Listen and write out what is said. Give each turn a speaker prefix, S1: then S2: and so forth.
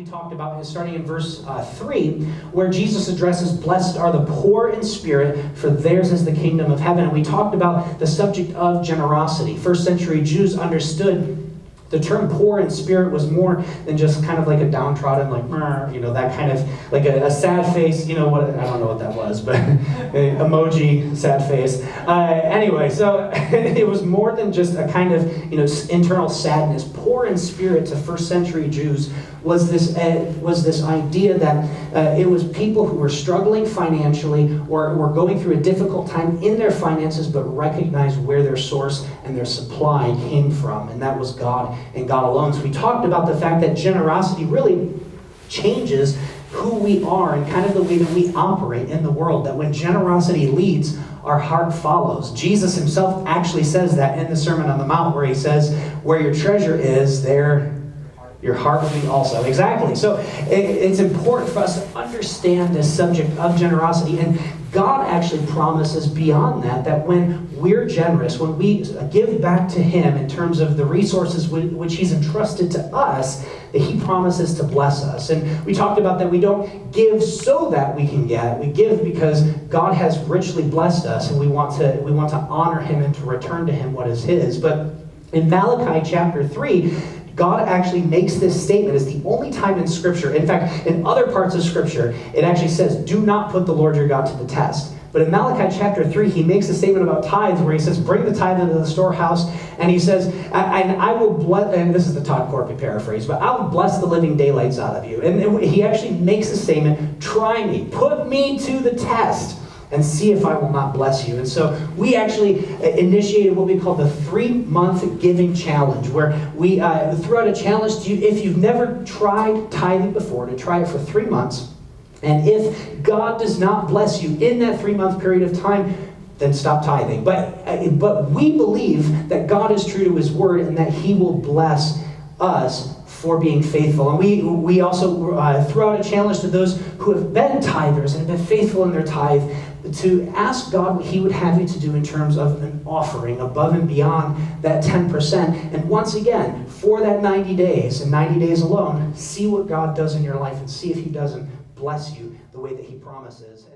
S1: we talked about, starting in verse 3, where Jesus addresses, "Blessed are the poor in spirit, for theirs is the kingdom of heaven." And we talked about the subject of generosity. First century Jews understood the term poor in spirit was more than just kind of like a downtrodden, like, that kind of, like a sad face, I don't know what that was, but emoji, sad face. Anyway, so it was more than just a kind of, internal sadness. Poor in spirit to first century Jews was this idea that it was people who were struggling financially or were going through a difficult time in their finances, but recognized where their source and their supply came from, and that was God and God alone. So we talked about the fact that generosity really changes who we are and kind of the way that we operate in the world, that when generosity leads, our heart follows. Jesus himself actually says that in the Sermon on the Mount, where he says, "Where your treasure is, there your heart will be also." Exactly. So it's important for us to understand this subject of generosity. And God actually promises beyond that when we're generous, when we give back to him in terms of the resources which he's entrusted to us, that he promises to bless us. And we talked about that we don't give so that we can get. We give because God has richly blessed us, and we want to honor him and to return to him what is his. But in Malachi chapter 3, God actually makes this statement. It's the only time in Scripture. In fact, in other parts of Scripture, it actually says, "Do not put the Lord your God to the test." But in Malachi chapter 3, he makes a statement about tithes where he says, "Bring the tithe into the storehouse." And he says, "And I will bless," and this is the Todd Corpy paraphrase, "but I will bless the living daylights out of you." And he actually makes a statement, "Try me, put me to the test, and see if I will not bless you." And so we actually initiated what we call the 3-month giving challenge, where we threw out a challenge to you, if you've never tried tithing before, to try it for 3 months. And if God does not bless you in that 3-month period of time, then stop tithing. But we believe that God is true to his word and that he will bless us for being faithful. And we also threw out a challenge to those who have been tithers and have been faithful in their tithe, to ask God what he would have you to do in terms of an offering above and beyond that 10%. And once again, for that 90 days, and 90 days alone, see what God does in your life and see if he doesn't bless you the way that he promises.